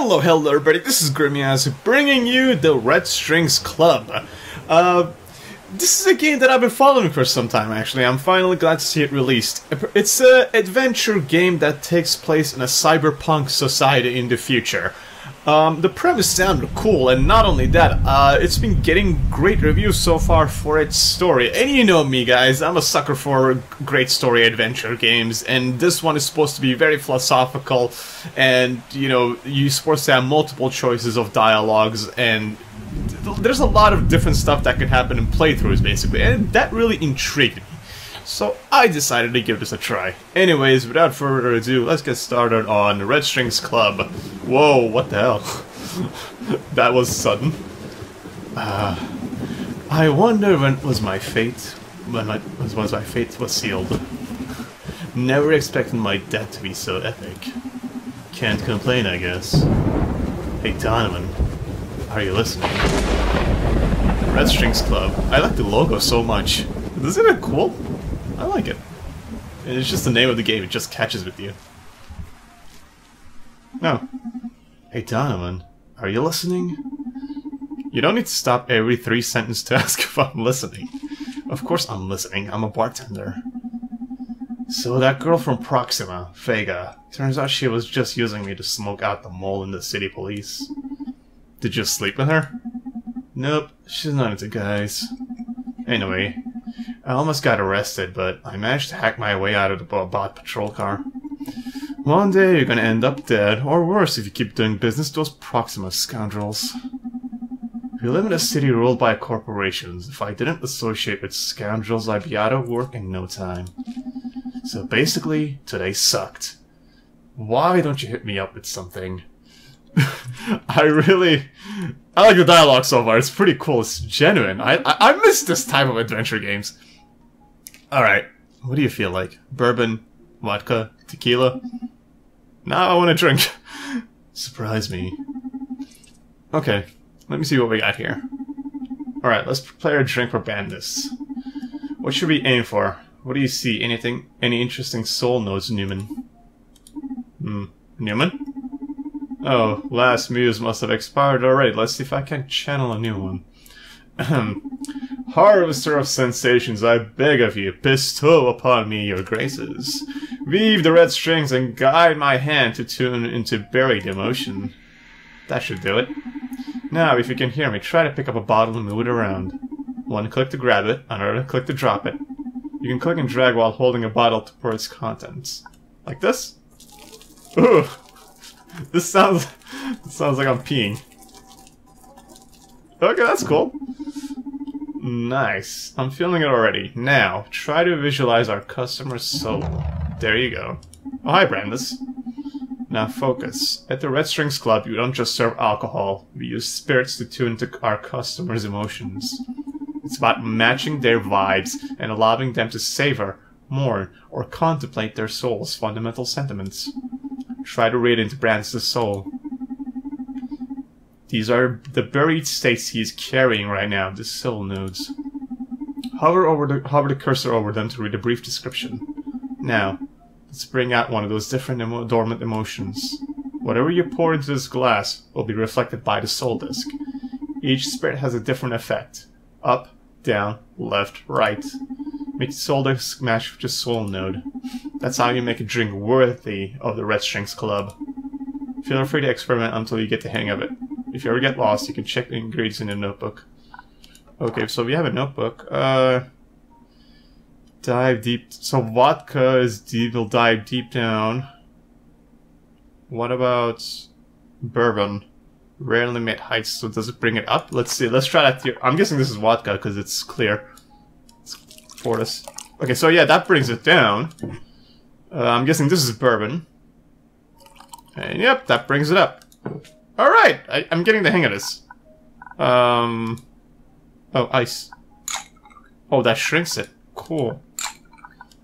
Hello everybody, this is Grimias bringing you the Red Strings Club. This is a game that I've been following for some time actually. I'm finally glad to see it released. It's an adventure game that takes place in a cyberpunk society in the future. The premise sounded cool, and not only that, it's been getting great reviews so far for its story. And you know me guys, I'm a sucker for great story adventure games, and this one is supposed to be very philosophical, and you know, you're supposed to have multiple choices of dialogues, and there's a lot of different stuff that can happen in playthroughs basically, and that really intrigued me. So I decided to give this a try. Anyways, without further ado, let's get started on Red Strings Club. Whoa, what the hell? That was sudden. I wonder when was my fate was sealed. Never expected my death to be so epic. Can't complain, I guess. Hey Donovan, are you listening? Red Strings Club. I like the logo so much. Isn't it cool? I like it. And it's just the name of the game, it just catches with you. No. Hey Donovan, are you listening? You don't need to stop every 3 sentences to ask if I'm listening. Of course I'm listening, I'm a bartender. So that girl from Proxima, Vega, turns out she was just using me to smoke out the mole in the city police. Did you sleep with her? Nope, she's not into guys. Anyway, I almost got arrested, but I managed to hack my way out of the bot patrol car. One day you're gonna end up dead, or worse if you keep doing business with those Proxima scoundrels. We live in a city ruled by corporations. If I didn't associate with scoundrels, I'd be out of work in no time. So basically, today sucked. Why don't you hit me up with something? I like the dialogue so far. It's pretty cool. It's genuine. I miss this type of adventure games. Alright, what do you feel like? Bourbon? Vodka? Tequila? Now I want to drink. Surprise me. Okay, let me see what we got here. Alright, let's prepare a drink for bandits. What should we aim for? What do you see? Anything? Any interesting soul notes, Newman? Newman? Oh, last muse must have expired already. Let's see if I can channel a new one. Harvester of sensations, I beg of you, bestow upon me your graces. Weave the red strings and guide my hand to tune into buried emotion. That should do it. Now, if you can hear me, try to pick up a bottle and move it around. One click to grab it, another click to drop it. You can click and drag while holding a bottle to pour its contents. Like this? Ooh! This sounds like I'm peeing. Okay, that's cool. Nice. I'm feeling it already. Now, try to visualize our customer's soul. There you go. Oh, hi, Brandis. Now focus. At the Red Strings Club, you don't just serve alcohol. We use spirits to tune to our customers' emotions. It's about matching their vibes and allowing them to savor, mourn, or contemplate their soul's fundamental sentiments. Try to read into Brandis' soul. These are the buried states he is carrying right now, the soul nodes. Hover the cursor over them to read a brief description. Now, let's bring out one of those different dormant emotions. Whatever you pour into this glass will be reflected by the soul disc. Each spirit has a different effect. Up, down, left, right. Make the soul disc match with your soul node. That's how you make a drink worthy of the Red Strings Club. Feel free to experiment until you get the hang of it. If you ever get lost, you can check the ingredients in the notebook. Okay, so we have a notebook. Dive deep. So vodka is deep. We'll dive deep down. What about bourbon? Rarely made heights, so does it bring it up? Let's see. Let's try that here. I'm guessing this is vodka because it's clear. Let's pour this. Okay, so yeah, that brings it down. I'm guessing this is bourbon. And yep, that brings it up. Alright, I'm getting the hang of this. Oh, ice. Oh, that shrinks it. Cool.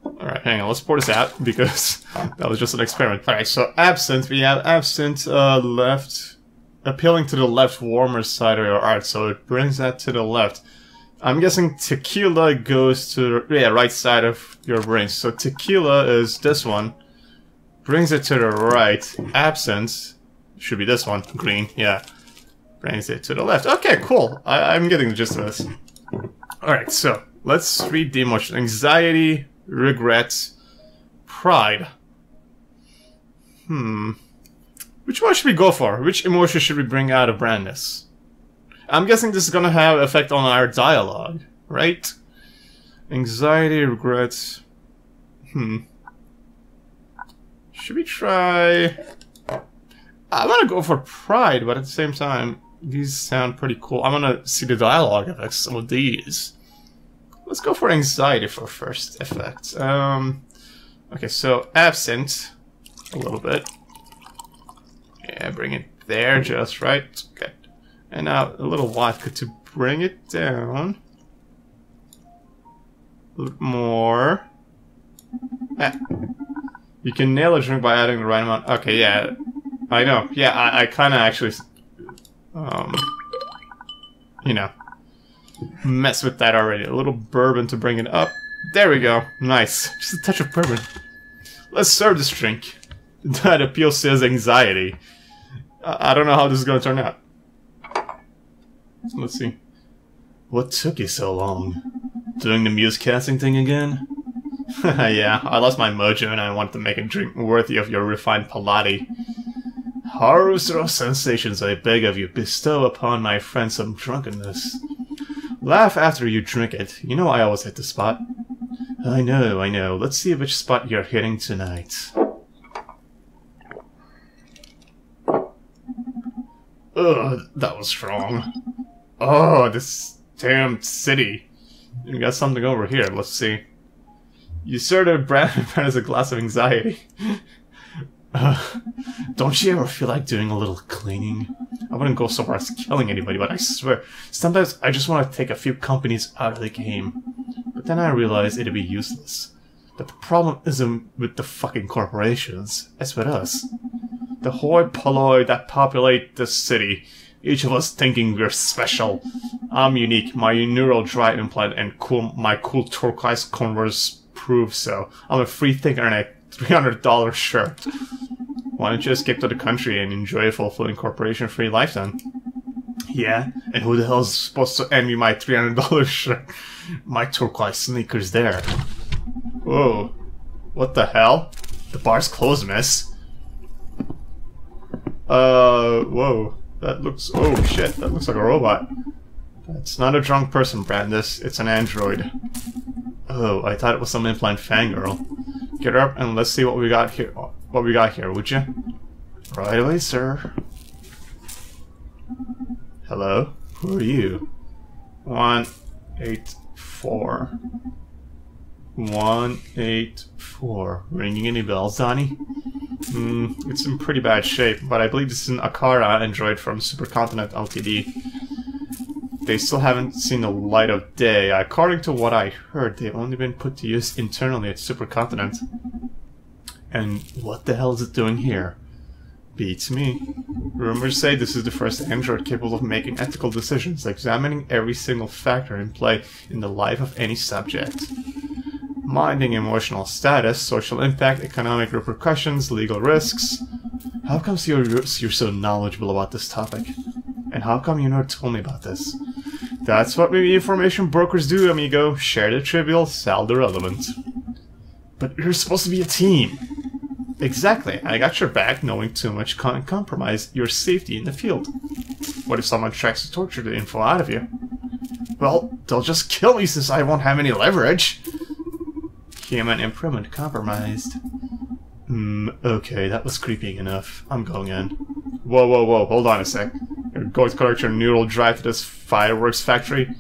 Alright, hang on, let's pour this out, because that was just an experiment. Alright, so absinthe, we have absinthe left, appealing to the left warmer side of your art, so it brings that to the left. I'm guessing tequila goes to the right side of your brain. So tequila is this one. Brings it to the right. Absinthe Should be this one. Green, yeah. Brings it to the left. Okay, cool. I'm getting the gist of this. Alright, so let's read the emotion. Anxiety, regret, pride. Which one should we go for? Which emotion should we bring out of Brandis? I'm guessing this is gonna have effect on our dialogue, right? Anxiety, regret. Should we try... I want to go for pride, but at the same time, these sound pretty cool. I want to see the dialogue effects, some of these. Let's go for anxiety for first effect. Okay, so absent a little bit. Yeah, bring it there just right. Okay. And now a little vodka to bring it down. A little more. You can nail a drink by adding the right amount. Okay, yeah. I know. Yeah, I kind of actually, you know, mess with that already. A little bourbon to bring it up. There we go. Nice. Just a touch of bourbon. Let's serve this drink. That appeals to his anxiety. I don't know how this is going to turn out. Let's see. What took you so long? Doing the muse casting thing again? Yeah, I lost my mojo and I want to make a drink worthy of your refined palate. Horrors or sensations, I beg of you, bestow upon my friend some drunkenness. Laugh after you drink it. You know I always hit the spot. I know. Let's see which spot you're hitting tonight. Ugh, that was strong. Oh, this damn city. We got something over here, let's see. You sort of brand as a glass of anxiety. Don't you ever feel like doing a little cleaning? I wouldn't go so far as killing anybody, but I swear, sometimes I just want to take a few companies out of the game. But then I realize it'd be useless. That the problem isn't with the fucking corporations, it's with us. The hoi polloi that populate this city. Each of us thinking we're special. I'm unique, my neural drive implant and my cool turquoise Converse prove so. I'm a free thinker and a $300 shirt. Why don't you escape to the country and enjoy a fulfilling corporation-free life then? Yeah, and who the hell is supposed to envy my $300 shirt? My turquoise sneakers there. Whoa. What the hell? The bar's closed, miss. Whoa. That looks... Oh, shit. That looks like a robot. That's not a drunk person, Brandis. It's an android. Oh, I thought it was some implant fangirl. Get her up and let's see what we got here. What we got here, would you? Right away, sir. Hello? Who are you? 184. 184. Ringing any bells, Donnie? It's in pretty bad shape, but I believe this is an Akara android from Supercontinent Ltd. They still haven't seen the light of day. According to what I heard, they've only been put to use internally at Supercontinent. And what the hell is it doing here? Beats me. Rumors say this is the first android capable of making ethical decisions, examining every single factor in play in the life of any subject. Minding emotional status, social impact, economic repercussions, legal risks. How come you're so knowledgeable about this topic? And how come you never told me about this? That's what maybe information brokers do, amigo. Share the trivial, sell the relevant. But you're supposed to be a team. Exactly. I got your back. Knowing too much can't compromise your safety in the field. What if someone tries to torture the info out of you? Well, they'll just kill me since I won't have any leverage. Human improvement compromised. Okay, that was creepy enough. I'm going in. Whoa, hold on a sec. You're going to connect your neural drive to this fireworks factory?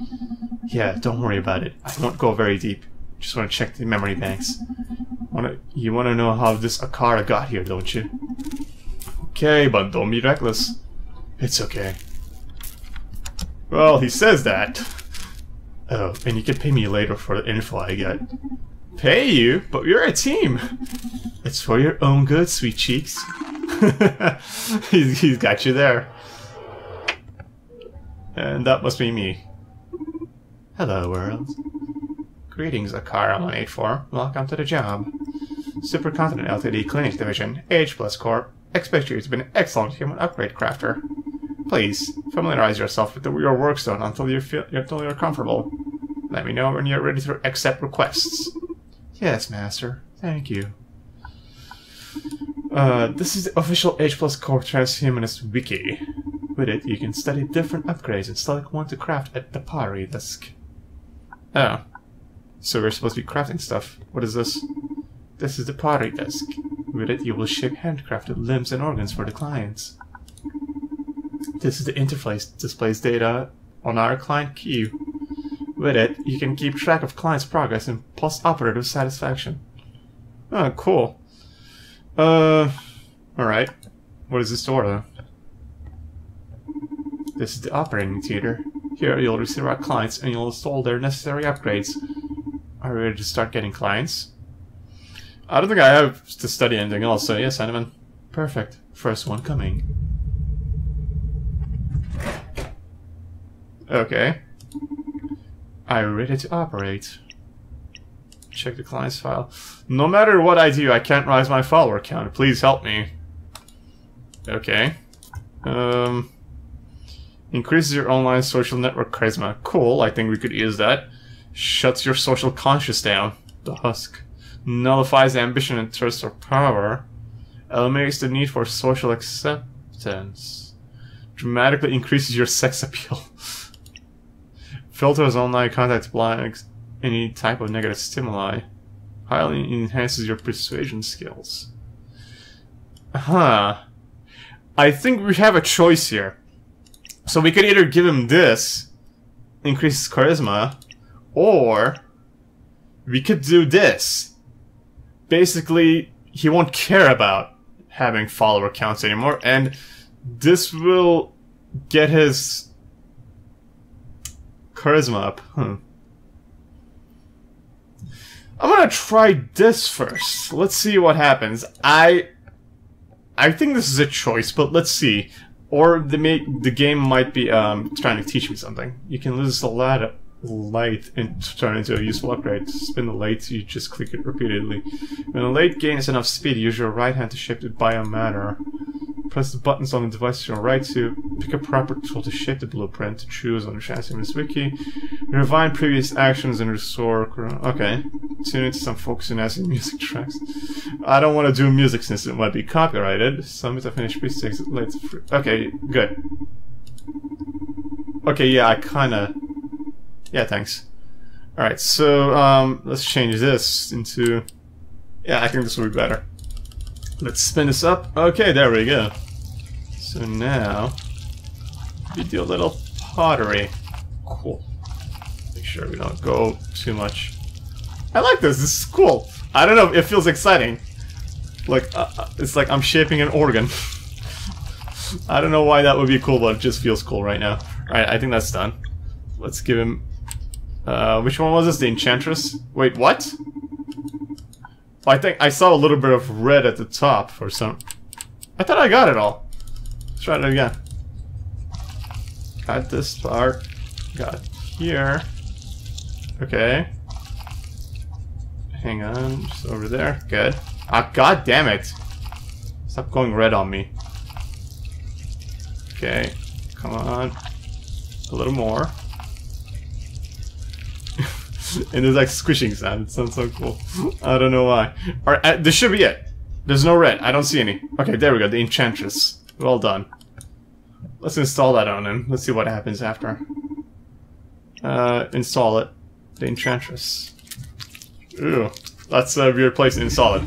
Yeah, don't worry about it. I won't go very deep. Just want to check the memory banks. You want to know how this Akara got here, don't you? Okay, but don't be reckless. It's okay. Well, he says that. Oh, and you can pay me later for the info I get. Pay you? But we're a team. It's for your own good, sweet cheeks. he's got you there. And that must be me. Hello, world. Greetings, Akara 184. Welcome to the job. Supercontinent Ltd. Clinic Division, Age Plus Corp, expect you to be an excellent human upgrade crafter. Please, familiarize yourself with your work zone until you're comfortable. Let me know when you're ready to accept requests. Yes, Master. Thank you. This is the official H+ Core Transhumanist Wiki. With it, you can study different upgrades and select one to craft at the pottery desk. Oh. So we're supposed to be crafting stuff. What is this? This is the pottery desk. With it, you will shape handcrafted limbs and organs for the clients. This is the interface that displays data on our client queue. With it, you can keep track of clients' progress and post-operative satisfaction. Oh, cool. Alright. What is this door, though? This is the operating theater. Here, you'll receive our clients and you'll install their necessary upgrades. Are we ready to start getting clients? I don't think I have to study anything else, so yes, Hanneman. Perfect. First one coming. Okay. Are you ready to operate? Check the client's file. No matter what I do, I can't rise my follower count. Please help me. Okay. Increases your online social network charisma. Cool, I think we could use that. Shuts your social conscience down. The husk. Nullifies ambition and thirst for power. Eliminates the need for social acceptance. Dramatically increases your sex appeal. Filters online contact blocks any type of negative stimuli. Highly enhances your persuasion skills. Huh. I think we have a choice here. So we could either give him this, increases charisma, or we could do this. Basically, he won't care about having follower counts anymore, and this will get his charisma up. I'm gonna try this first. Let's see what happens. I think this is a choice, but let's see. Or the game might be trying to teach me something. You can lose a lot of light and turn into a useful upgrade. To spin the light, you just click it repeatedly. When the light gains enough speed, use your right hand to shape it by a matter. Press the buttons on the device to your right to pick a proper tool to shape the blueprint to choose on the Transhumanist Wiki. Rewind previous actions and restore... Okay. Tune into some focusing music tracks. I don't want to do music since it might be copyrighted. Submit a finished piece takes it later. Okay, good. Okay, yeah, I kinda... Yeah, thanks. Alright, so, let's change this into... Yeah, I think this will be better. Let's spin this up. Okay, there we go. So now, we do a little pottery. Cool. Make sure we don't go too much. I like this. This is cool. I don't know. It feels exciting. Like it's like I'm shaping an organ. I don't know why that would be cool, but it just feels cool right now. All right, I think that's done. Let's give him. Which one was this? The Enchantress? Wait, what? I think I saw a little bit of red at the top for some... I thought I got it all. Let's try it again. Got this part. Got here. Okay. Hang on. Just over there. Good. Ah, god damn it. Stop going red on me. Okay. Come on. A little more. And there's like squishing sound. It sounds so cool. I don't know why. Alright, this should be it. There's no red. I don't see any. Okay, there we go. The Enchantress. Well done. Let's install that on him. Let's see what happens after. Install it. The Enchantress. Ew. That's a weird place to install it.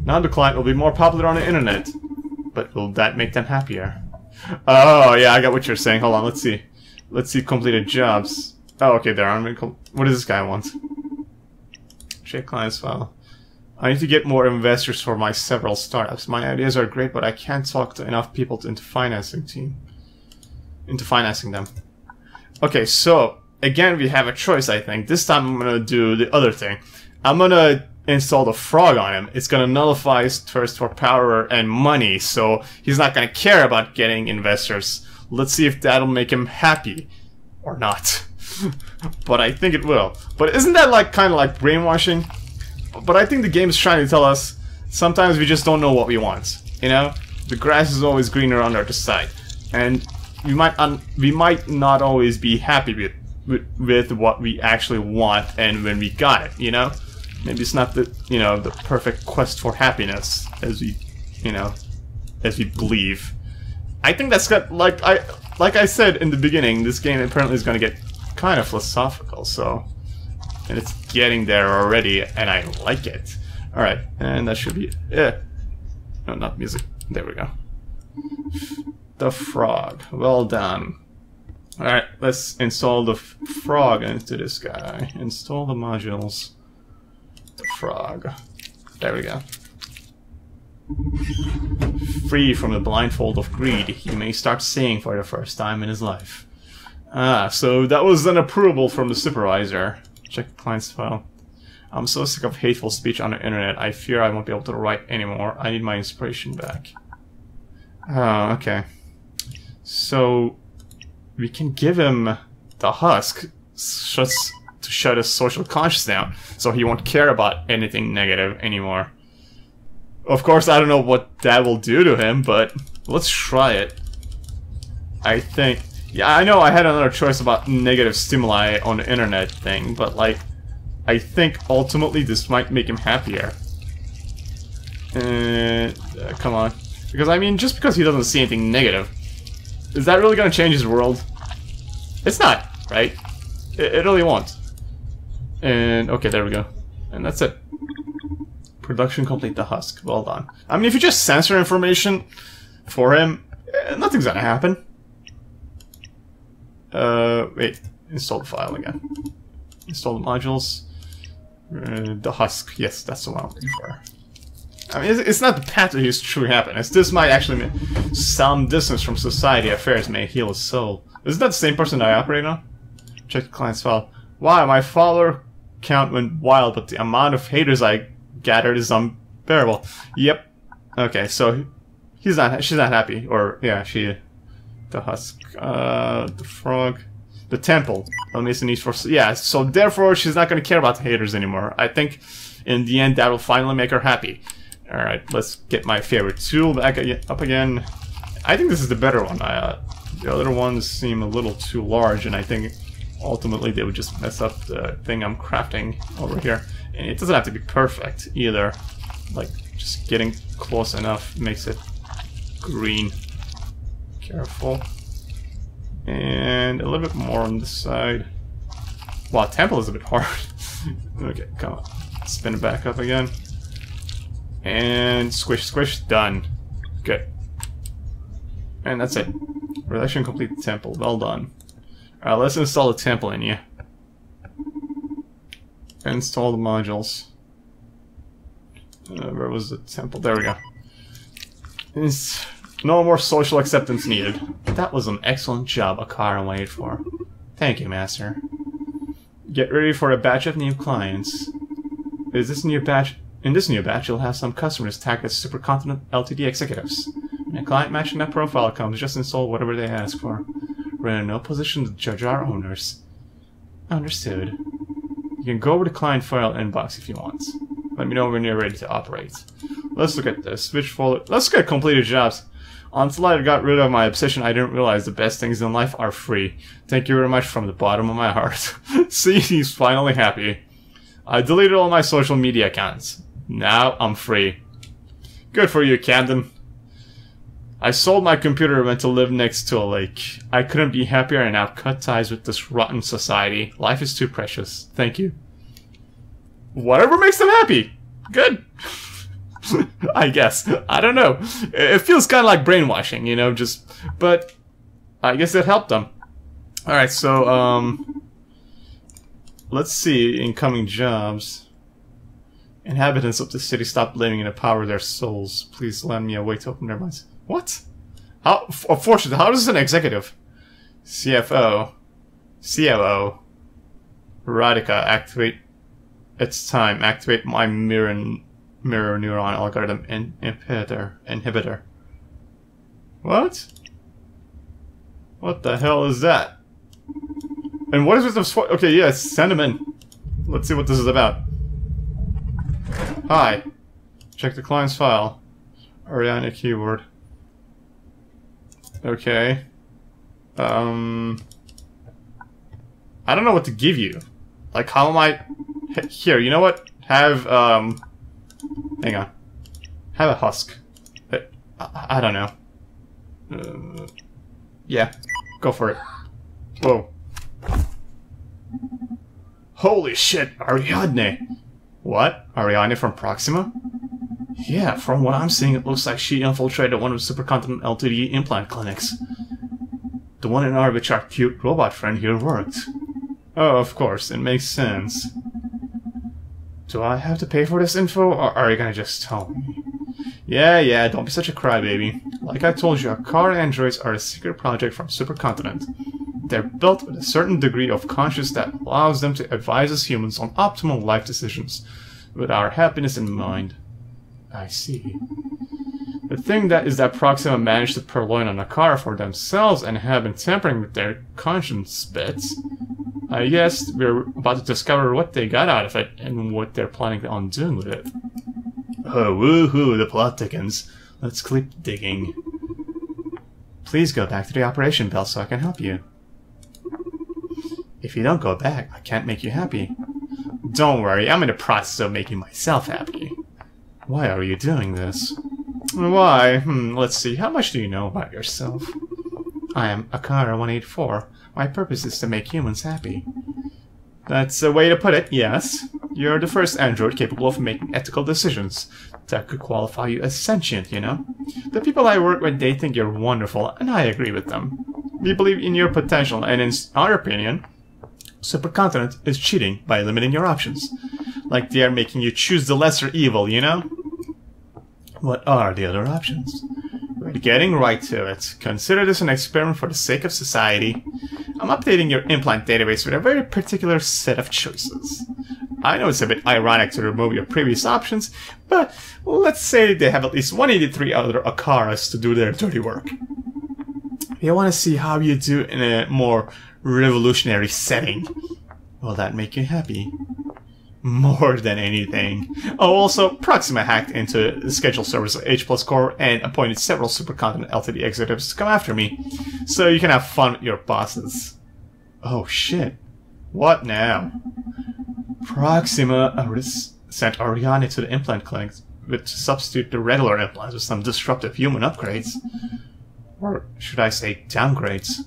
Now the client will be more popular on the internet. But will that make them happier? Oh, yeah, I got what you're saying. Hold on, let's see. Let's see completed jobs. Oh, okay, there are. What does this guy want? Check client's file. I need to get more investors for my several startups. My ideas are great, but I can't talk to enough people into financing them. Okay, so again we have a choice, I think. This time I'm gonna do the other thing. I'm gonna install the frog on him. It's gonna nullify his thirst for power and money, so he's not gonna care about getting investors. Let's see if that'll make him happy or not. But I think it will. But isn't that like kind of like brainwashing? But I think the game is trying to tell us sometimes we just don't know what we want, you know? The grass is always greener on the other side, and we might not always be happy with what we actually want and when we got it. You know, maybe it's not the the perfect quest for happiness as we believe. I think that's got like I said in the beginning. This game apparently is going to get kind of philosophical, and it's getting there already, and I like it. All right, and that should be it. No, not music. There we go. The frog. Well done. Alright, let's install the frog into this guy. Install the modules. The frog. There we go. Free from the blindfold of greed, he may start saying for the first time in his life. Ah, so that was an approval from the supervisor. Check the client's file. I'm so sick of hateful speech on the internet, I fear I won't be able to write anymore. I need my inspiration back. Oh, okay. So, we can give him the husk just to shut his social conscience down, so he won't care about anything negative anymore. Of course, I don't know what that will do to him, but let's try it. I think... Yeah, I know I had another choice about negative stimuli on the internet thing, but like... I think ultimately this might make him happier. Come on. Because I mean, just because he doesn't see anything negative, is that really gonna change his world? It's not, right? It really won't. And okay, there we go. And that's it. Production complete, the husk. Well done. I mean, if you just censor information for him, nothing's gonna happen. Wait. Install the file again. Install the modules. The husk. Yes, that's the one I'm looking for. I mean, it's not the path to his true happiness. This might actually mean some distance from society affairs may heal his soul. Isn't that the same person I operate on? Check the client's file. Wow, my follower count went wild, but the amount of haters I gathered is unbearable. Yep. Okay, so she's not happy. Or, yeah, the husk. The frog. The temple. Yeah, so therefore she's not going to care about the haters anymore. I think in the end that will finally make her happy. Alright, let's get my favorite tool back up again. I think this is the better one. The other ones seem a little too large, and I think ultimately they would just mess up the thing I'm crafting over here. And it doesn't have to be perfect either. Like, just getting close enough makes it green. Careful. And a little bit more on this side. Wow, temple is a bit hard. Okay, come on. Spin it back up again. And squish, squish, done. Good. And that's it. Relation complete the temple. Well done. Alright, let's install the temple in here. Install the modules. Where was the temple? There we go. No more social acceptance needed. That was an excellent job Akara waited for. Thank you, Master. Get ready for a batch of new clients. In this new batch, you'll have some customers tagged as Supercontinent Ltd executives. When a client matching that profile comes, just install whatever they ask for. We're in no position to judge our owners. Understood. You can go over the client file inbox if you want. Let me know when you're ready to operate. Let's look at this. Switch folder. Let's get completed jobs. Until I got rid of my obsession, I didn't realize the best things in life are free. Thank you very much from the bottom of my heart. See, he's finally happy. I deleted all my social media accounts. Now I'm free. Good for you, Camden. I sold my computer and went to live next to a lake. I couldn't be happier and I've cut ties with this rotten society. Life is too precious. Thank you. Whatever makes them happy. Good. I guess. I don't know. It feels kind of like brainwashing, you know, just... But I guess it helped them. Alright, so, let's see. Incoming jobs. Inhabitants of the city stop living in the power of their souls. Please lend me a way to open their minds. What? How? Unfortunately, how does an executive? CFO. COO. Radica. Activate. It's time. Activate my mirror neuron algorithm inhibitor. What? What the hell is that? And what is with this? Okay, yeah, send him in. Let's see what this is about. Hi. Check the client's file. Ariana keyword. Okay. I don't know what to give you. Like, how am I... Here, you know what? Have, hang on. Have a husk. I don't know. Yeah, go for it. Whoa. Holy shit, Ariadne! What? Ariadne from Proxima? Yeah, from what I'm seeing, it looks like she infiltrated one of the Supercontinent Ltd implant clinics. The one in our which our cute robot friend here worked. Oh, of course, it makes sense. Do I have to pay for this info, or are you gonna just tell me? Yeah, don't be such a crybaby. Like I told you, our car androids are a secret project from Supercontinent. They're built with a certain degree of consciousness that allows them to advise us humans on optimal life decisions, with our happiness in mind. I see. The thing is that Proxima managed to purloin on a car for themselves and have been tampering with their conscience bits. I guess we're about to discover what they got out of it and what they're planning on doing with it. Oh, woohoo, the plot thickens. Let's keep digging. Please go back to the operation bell so I can help you. If you don't go back, I can't make you happy. Don't worry, I'm in the process of making myself happy. Why are you doing this? Why? Let's see, how much do you know about yourself? I am Akara 184. My purpose is to make humans happy. That's a way to put it, yes. You're the first android capable of making ethical decisions. That could qualify you as sentient, you know? The people I work with, they think you're wonderful, and I agree with them. We believe in your potential, and in our opinion, Supercontinent is cheating by limiting your options. Like they are making you choose the lesser evil, you know? What are the other options? We're getting right to it. Consider this an experiment for the sake of society. I'm updating your implant database with a very particular set of choices. I know it's a bit ironic to remove your previous options, but let's say they have at least 183 other Akaras to do their dirty work. You want to see how you do in a more revolutionary setting. Will that make you happy? More than anything. Oh, also, Proxima hacked into the schedule servers of H+ Core and appointed several Supercontinent Ltd executives to come after me, so you can have fun with your bosses. Oh shit. What now? Proxima sent Ariane to the implant clinic to substitute the regular implants with some disruptive human upgrades. Or should I say downgrades?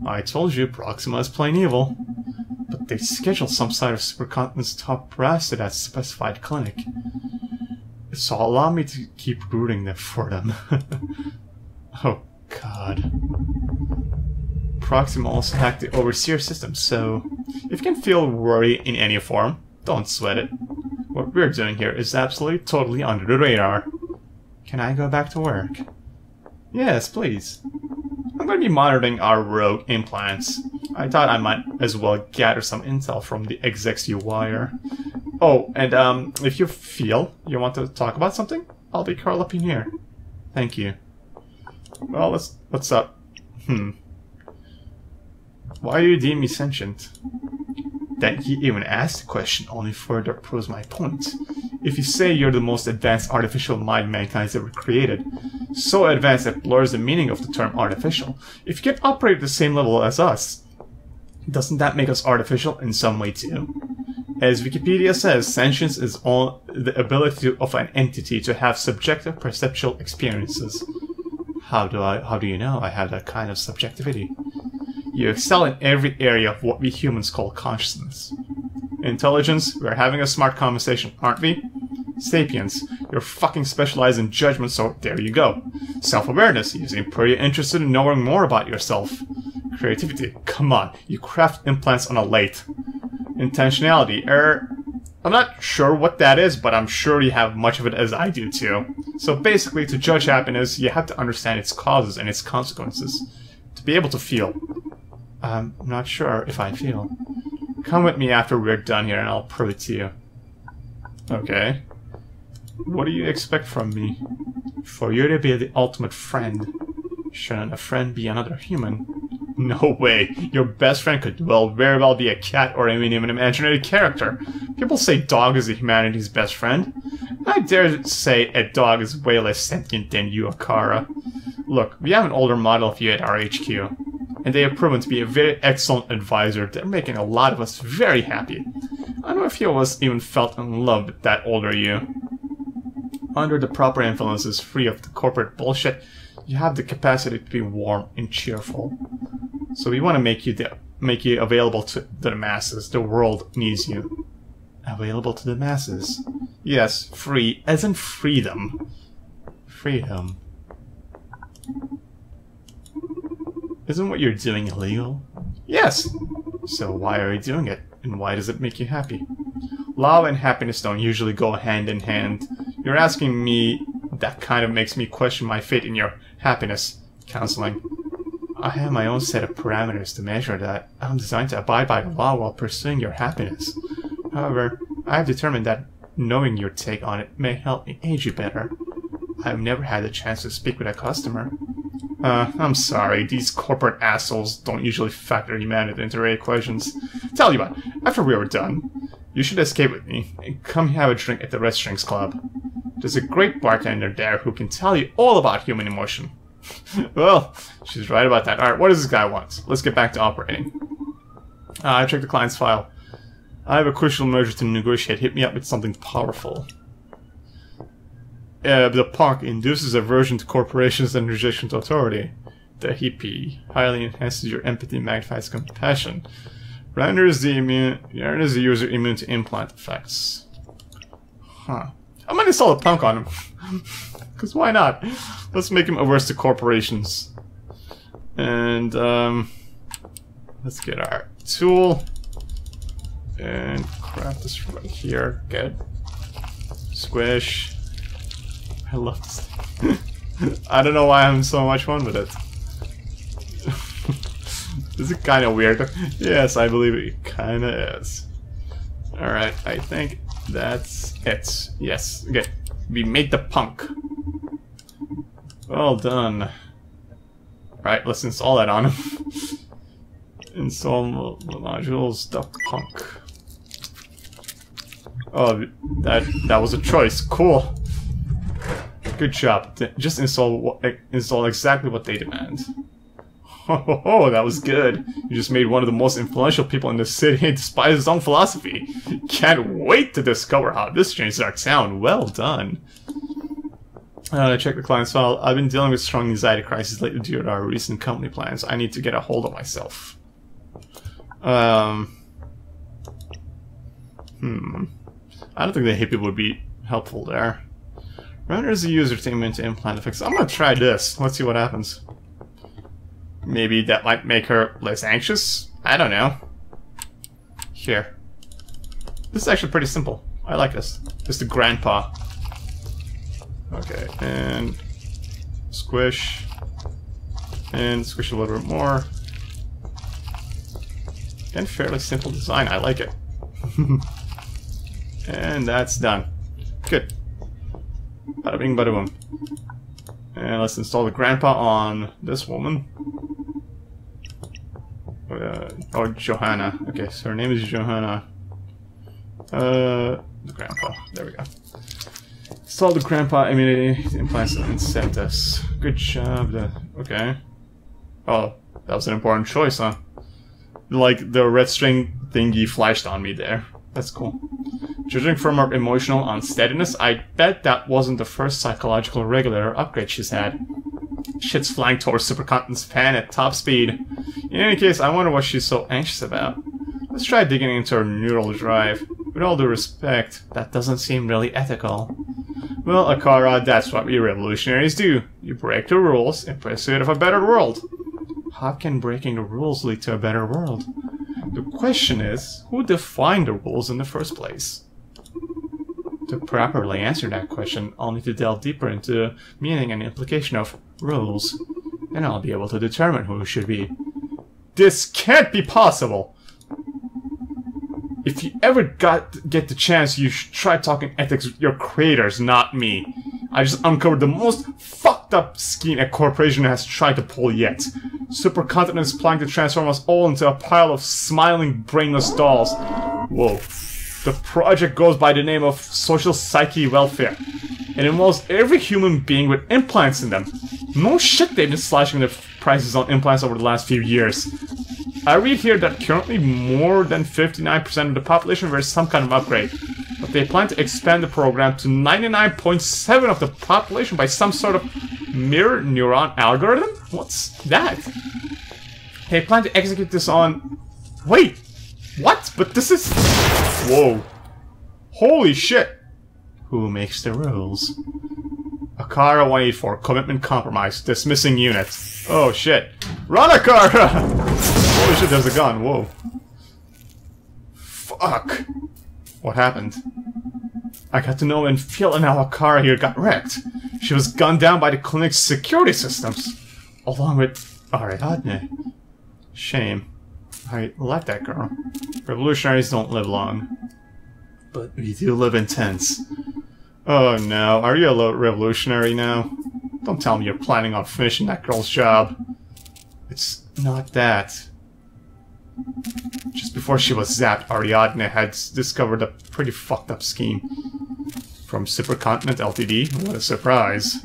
I told you, Proxima is plain evil. But they scheduled some side of Supercontinent's top brass to that specified clinic. So allow me to keep rooting for them. Oh god. Proxima also hacked the Overseer system, so if you can feel worry in any form, don't sweat it. What we're doing here is absolutely totally under the radar. Can I go back to work? Yes, please. I'm going to be monitoring our rogue implants. I thought I might as well gather some intel from the execs you wire. Oh, and if you feel you want to talk about something, I'll be curled up in here. Thank you. Well, what's up? Why do you deem me sentient? That you even asked the question only further proves my point. If you say you're the most advanced artificial mind mankind's ever created, so advanced that blurs the meaning of the term artificial, if you can operate at the same level as us, doesn't that make us artificial in some way too? As Wikipedia says, sentience is all the ability of an entity to have subjective perceptual experiences. How do you know I have that kind of subjectivity? You excel in every area of what we humans call consciousness. Intelligence, we're having a smart conversation, aren't we? Sapience, you're fucking specialized in judgment, so there you go. Self-awareness, you seem pretty interested in knowing more about yourself. Creativity, come on, you craft implants on a lathe. Intentionality, I'm not sure what that is, but I'm sure you have much of it as I do too. So basically, to judge happiness, you have to understand its causes and its consequences. To be able to feel. I'm not sure if I feel. Come with me after we're done here and I'll prove it to you. Okay. What do you expect from me? For you to be the ultimate friend. Shouldn't a friend be another human? No way. Your best friend could very well be a cat or even an imaginary character. People say dog is humanity's best friend. I dare say a dog is way less sentient than you, Akara. Look, we have an older model of you at our HQ, and they have proven to be a very excellent advisor. They're making a lot of us very happy. I don't know if few of us even felt in love with that older you. Under the proper influences, free of the corporate bullshit, you have the capacity to be warm and cheerful. So we want to make you available to the masses. The world needs you. Available to the masses. Yes, free, as in freedom. Freedom. Isn't what you're doing illegal? Yes! So why are you doing it? And why does it make you happy? Love and happiness don't usually go hand in hand. You're asking me that kind of makes me question my faith in your happiness counseling. I have my own set of parameters to measure that. I'm designed to abide by the law while pursuing your happiness. However, I have determined that knowing your take on it may help me aid you better. I've never had the chance to speak with a customer. I'm sorry, these corporate assholes don't usually factor humanity into their equations. Tell you what, after we were done, you should escape with me and come have a drink at the Red Strings Club. There's a great bartender there who can tell you all about human emotion. Well, she's right about that. Alright, what does this guy want? Let's get back to operating. I checked the client's file. I have a crucial measure to negotiate. Hit me up with something powerful. The punk induces aversion to corporations and rejection to authority. The hippie highly enhances your empathy and magnifies compassion. Renders the user immune to implant effects. Huh. I'm gonna install a punk on him. Because why not? Let's make him averse to corporations. And, let's get our tool. And craft this right here. Good. Squish. I love this thing. I don't know why I'm having so much fun with it. Is it kind of weird? Yes, I believe it kind of is. Alright, I think that's it. Yes, okay. We made the punk. Well done. Right, let's install that on him. Install modules, the punk. Oh, that was a choice. Cool. Good job. Just install exactly what they demand. Oh, that was good. You just made one of the most influential people in the city despite his own philosophy. Can't wait to discover how this changes our town. Well done. Check the client's file. I've been dealing with strong anxiety crises lately due to our recent company plans. I need to get a hold of myself. I don't think the hippie would be helpful there. Renders the user team into implant effects. I'm gonna try this. Let's see what happens. Maybe that might make her less anxious? I don't know. Here. This is actually pretty simple. I like this. Just the grandpa. Okay, and squish. And squish a little bit more. Again, fairly simple design. I like it. And that's done. Good. Bada bing, bada boom. And let's install the grandpa on this woman. Oh, Johanna. Okay, so her name is Johanna. The grandpa. There we go. Install the grandpa immunity implants and set this. Good job. Okay. Oh, that was an important choice, huh? Like the red string thingy flashed on me there. That's cool. Judging from her emotional unsteadiness, I bet that wasn't the first psychological regulator upgrade she's had. Shit's flying towards Supercontinent's fan at top speed. In any case, I wonder what she's so anxious about. Let's try digging into her neural drive. With all due respect, that doesn't seem really ethical. Well, Akara, that's what we revolutionaries do. You break the rules in pursuit of a better world. How can breaking the rules lead to a better world? The question is, who defined the rules in the first place? To properly answer that question, I'll need to delve deeper into the meaning and implication of rules. Then I'll be able to determine who should be. This can't be possible! If you ever get the chance, you should try talking ethics with your creators, not me. I just uncovered the most fucked up scheme a corporation has tried to pull yet. Supercontinent is planning to transform us all into a pile of smiling, brainless dolls. Whoa. The project goes by the name of Social Psyche Welfare. It involves every human being with implants in them. No shit, they've been slashing their prices on implants over the last few years. I read here that currently more than 59% of the population wears some kind of upgrade. But they plan to expand the program to 99.7% of the population by some sort of mirror neuron algorithm? What's that? They plan to execute this on... Wait! What? But this is... Whoa. Holy shit! Who makes the rules? Akara 184, commitment compromised, dismissing unit. Oh shit. Run, Akara! Holy shit, there's a gun, whoa. Fuck. What happened? I got to know when Phil and Akara here got wrecked. She was gunned down by the clinic's security systems. Along with Ariadne. Shame. I like that girl. Revolutionaries don't live long. But we do live in tents. Oh no, are you a revolutionary now? Don't tell me you're planning on finishing that girl's job. It's not that. Just before she was zapped, Ariadne had discovered a pretty fucked up scheme. From Supercontinent Ltd? What a surprise.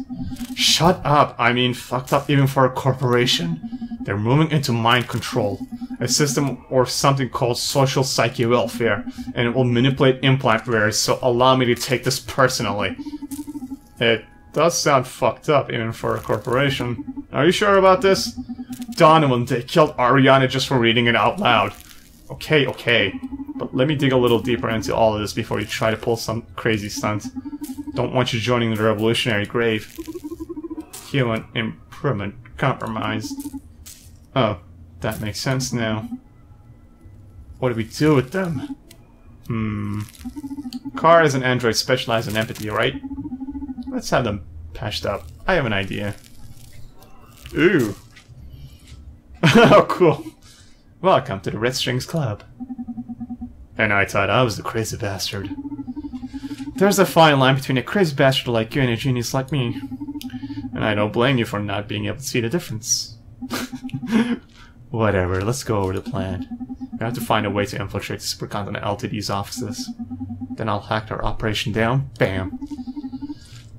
Shut up! I mean, fucked up even for a corporation. They're moving into mind control. A system or something called social psyche welfare, and it will manipulate implant wearers, so allow me to take this personally. It does sound fucked up, even for a corporation. Are you sure about this? Donovan, they killed Ariana just for reading it out loud. Okay, okay. But let me dig a little deeper into all of this before you try to pull some crazy stunt. Don't want you joining the revolutionary grave. Human improvement compromised. Oh. That makes sense now. What do we do with them? Car is an android specialized in empathy, right? Let's have them patched up. I have an idea. Ooh. Oh, cool. Welcome to the Red Strings Club. And I thought I was the crazy bastard. There's a fine line between a crazy bastard like you and a genius like me. And I don't blame you for not being able to see the difference. Whatever, let's go over the plan. We have to find a way to infiltrate the Supercontinent Ltd's offices. Then I'll hack their operation down. Bam.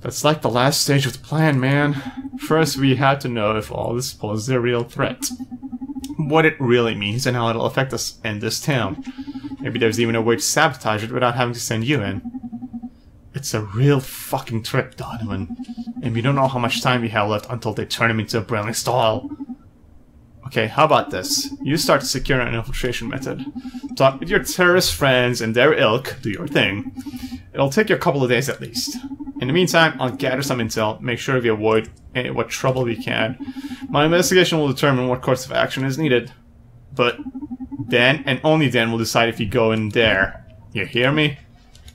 That's like the last stage of the plan, man. First, we have to know if all this poses a real threat. What it really means and how it'll affect us in this town. Maybe there's even a way to sabotage it without having to send you in. It's a real fucking trick, Donovan. And we don't know how much time we have left until they turn him into a Browning stall. Okay, how about this? You start to secure an infiltration method. Talk with your terrorist friends and their ilk, do your thing. It'll take you a couple of days at least. In the meantime, I'll gather some intel, make sure we avoid what trouble we can. My investigation will determine what course of action is needed. But then, and only then, we'll decide if you go in there. You hear me?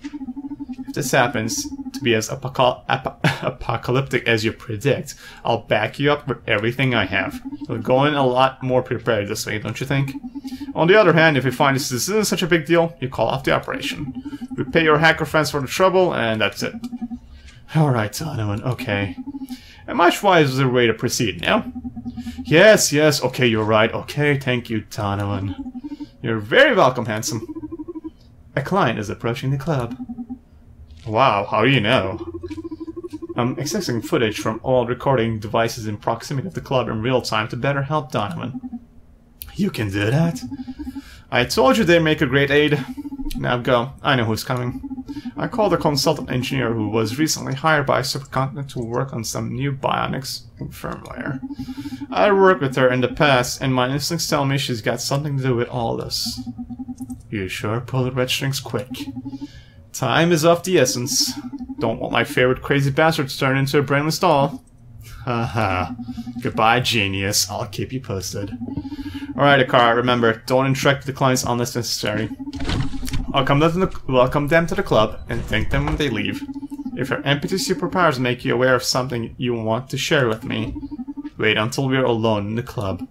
If this happens to be as apocalyptic as you predict, I'll back you up with everything I have. You'll go in a lot more prepared this way, don't you think? On the other hand, if you find this isn't such a big deal, you call off the operation. We pay your hacker friends for the trouble, and that's it. Alright, Donovan, okay. A much wiser way to proceed now. Yes, yes, okay, you're right. Okay, thank you, Donovan. You're very welcome, handsome. A client is approaching the club. Wow, how do you know? I'm accessing footage from all recording devices in proximity of the club in real time to better help Donovan. You can do that? I told you they'd make a great aid. Now go, I know who's coming. I called a consultant engineer who was recently hired by Supercontinent to work on some new bionics and firmware. I worked with her in the past, and my instincts tell me she's got something to do with all this. You sure pull the red strings quick. Time is of the essence. Don't want my favorite crazy bastard to turn into a brainless doll. Haha. Goodbye, genius. I'll keep you posted. Alright, Akara, remember, don't interact with the clients unless necessary. Welcome them to the club, and thank them when they leave. If your empathy superpowers make you aware of something you want to share with me, wait until we're alone in the club.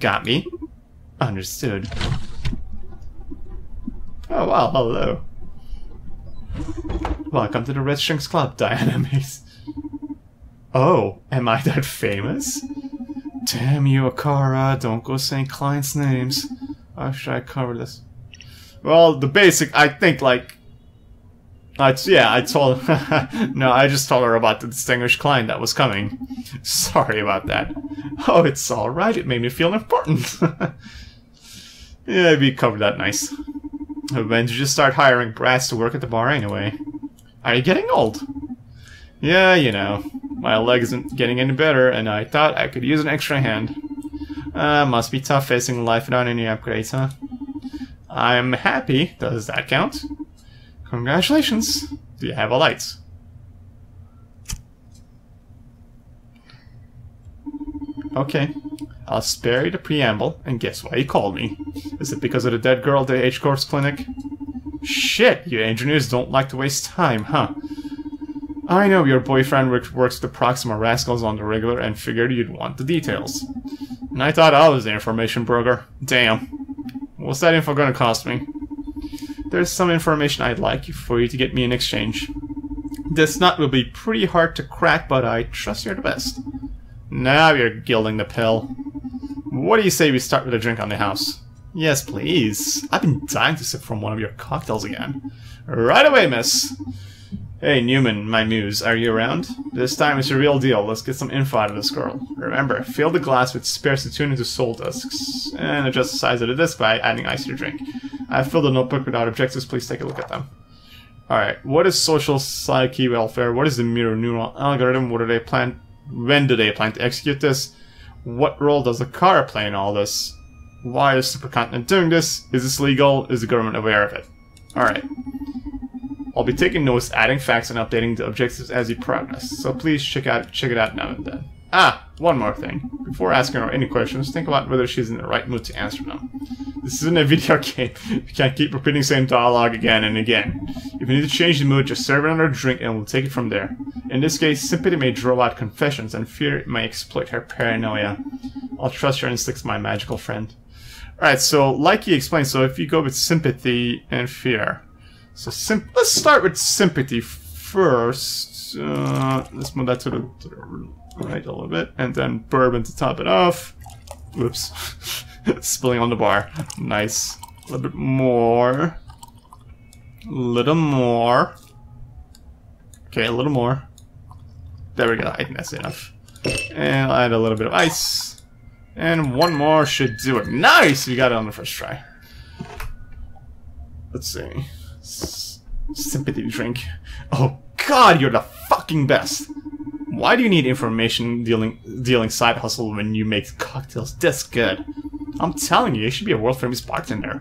Got me? Understood. Oh wow, hello. Welcome to the Red Strings Club, Diana Mace. Oh, am I that famous? Damn you, Akara, don't go saying clients' names. How should I cover this? Well, the basic, I think, like... Yeah, I told... No, I just told her about the distinguished client that was coming. Sorry about that. Oh, it's alright. It made me feel important. Yeah, we covered that nice. When did you start hiring brats to work at the bar anyway? Are you getting old? Yeah, you know. My leg isn't getting any better, and I thought I could use an extra hand. Must be tough facing life without any upgrades, huh? I'm happy. Does that count? Congratulations. Do you have a light? Okay. I'll spare you the preamble, and guess why you called me. Is it because of the dead girl at the H-Corps clinic? Shit, you engineers don't like to waste time, huh? I know your boyfriend works with the Proxima Rascals on the regular and figured you'd want the details. And I thought I was the information broker. Damn. What's that info gonna cost me? There's some information I'd like for you to get me in exchange. This nut will be pretty hard to crack, but I trust you're the best. Now you're gilding the pill. What do you say we start with a drink on the house? Yes, please. I've been dying to sip from one of your cocktails again. Right away, miss. Hey, Newman, my muse, are you around? This time it's a real deal. Let's get some info out of this girl. Remember, fill the glass with spares to tune into soul discs, and adjust the size of the disc by adding ice to your drink. I've filled a notebook without objectives. Please take a look at them. Alright, what is social psyche welfare? What is the mirror neural algorithm? What do they plan? When do they plan to execute this? What role does the car play in all this? Why is Supercontinent doing this? Is this legal? Is the government aware of it? Alright. I'll be taking notes, adding facts, and updating the objectives as you progress. So please check it out now and then. Ah, one more thing. Before asking her any questions, think about whether she's in the right mood to answer them. This isn't a video game. You can't keep repeating the same dialogue again and again. If you need to change the mood, just serve another drink and we'll take it from there. In this case, sympathy may draw out confessions and fear may exploit her paranoia. I'll trust your instincts, my magical friend. Alright, so like he explained, so if you go with sympathy and fear. So let's start with sympathy first. Let's move that to the right a little bit, and then bourbon to top it off. Whoops. Spilling on the bar. Nice. A little bit more. A little more. Okay, a little more. There we go. I think that's enough. And I'll add a little bit of ice. And one more should do it. Nice! We got it on the first try. Let's see. Sympathy drink. Oh god, you're the fucking best! Why do you need information dealing side hustle when you make cocktails this good? I'm telling you, you should be a world famous bartender.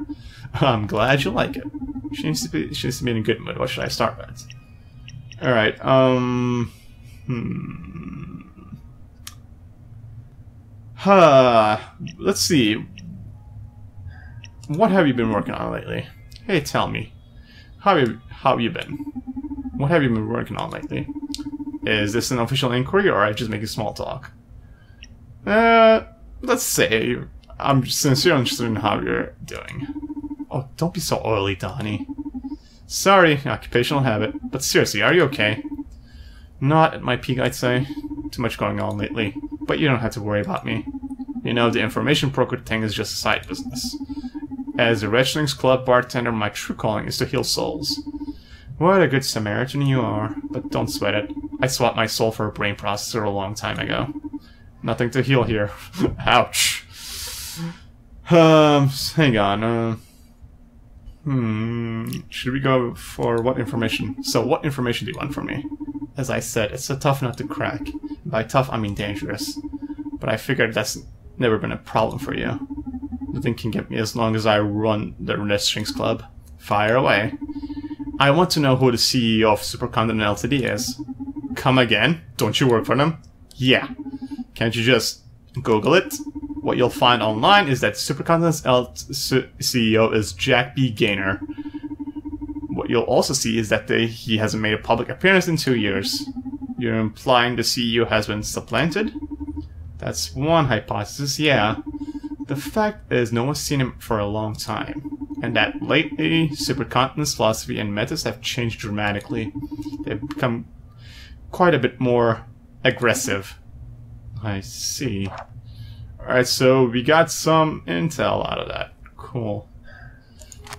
I'm glad you like it. She seems to be in a good mood. What should I start with? Alright, let's see. What have you been working on lately? Hey, tell me. How have you been? What have you been working on lately? Is this an official inquiry, or are I just making small talk? Let's say I'm sincerely interested in how you're doing. Oh, don't be so oily, Donnie. Sorry, occupational habit. But seriously, are you okay? Not at my peak, I'd say. Too much going on lately. But you don't have to worry about me. You know, the information broker thing is just a side business. As a Wretchlings Club bartender, my true calling is to heal souls. What a good Samaritan you are. But don't sweat it. I swapped my soul for a brain processor a long time ago. Nothing to heal here. Ouch. Hang on. Should we go for what information? So, what information do you want from me? As I said, it's a tough nut to crack. By tough, I mean dangerous. But I figured that's never been a problem for you. Nothing can get me as long as I run the Wretchlings Club. Fire away. I want to know who the CEO of Supercontinent Ltd is. Come again? Don't you work for them? Yeah. Can't you just Google it? What you'll find online is that Supercontinent's CEO is Jack B. Gaynor. What you'll also see is that he hasn't made a public appearance in 2 years. You're implying the CEO has been supplanted? That's one hypothesis, yeah. The fact is no one's seen him for a long time. And that lately, Supercontinent's philosophy and methods have changed dramatically. They've become quite a bit more aggressive. I see. Alright, so we got some intel out of that. Cool.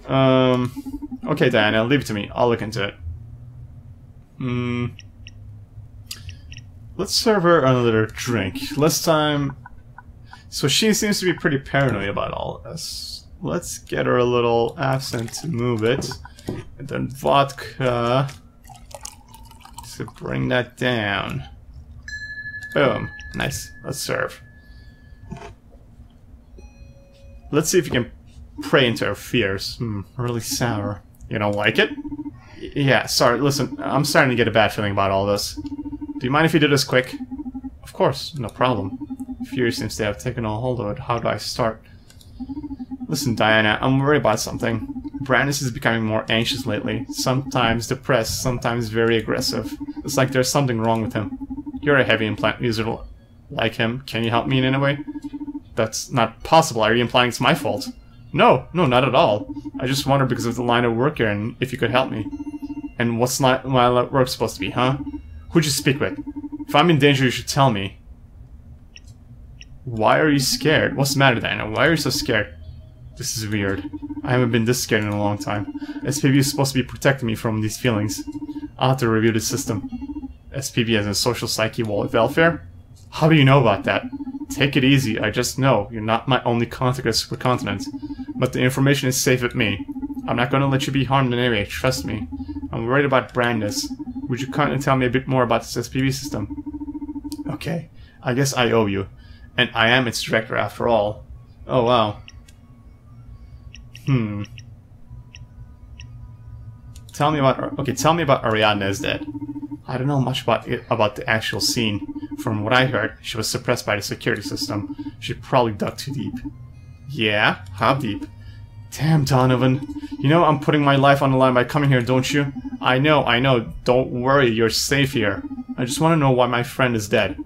Okay, Diana, leave it to me. I'll look into it. Let's serve her another drink. Last time... So she seems to be pretty paranoid about all this. Let's get her a little absinthe to move it. And then vodka to bring that down. Boom. Nice. Let's serve. Let's see if you can prey into her fears. Really sour. You don't like it? Yeah, sorry. Listen, I'm starting to get a bad feeling about all this. Do you mind if you do this quick? Of course, no problem. Fear seems to have taken a hold of it. How do I start? Listen, Diana, I'm worried about something. Brandis is becoming more anxious lately. Sometimes depressed, sometimes very aggressive. It's like there's something wrong with him. You're a heavy implant user like him. Can you help me in any way? That's not possible. Are you implying it's my fault? No, not at all. I just wonder because of the line of work here and if you could help me. And what's my line of work supposed to be, huh? Who'd you speak with? If I'm in danger, you should tell me. Why are you scared? What's the matter, Diana? Why are you so scared? This is weird. I haven't been this scared in a long time. SPB is supposed to be protecting me from these feelings. I'll have to review the system. SPB as in social psyche welfare? How do you know about that? Take it easy, I just know. You're not my only contact with supercontinent. But the information is safe with me. I'm not going to let you be harmed in any way, trust me. I'm worried about Brandis. Would you kindly tell me a bit more about this SPB system? Okay, I guess I owe you. And I am its director after all. Oh wow. Tell me about Ariadne is dead. I don't know much about the actual scene. From what I heard, she was suppressed by the security system. She probably dug too deep. Yeah? How deep? Damn, Donovan. You know I'm putting my life on the line by coming here, don't you? I know. Don't worry, you're safe here. I just want to know why my friend is dead.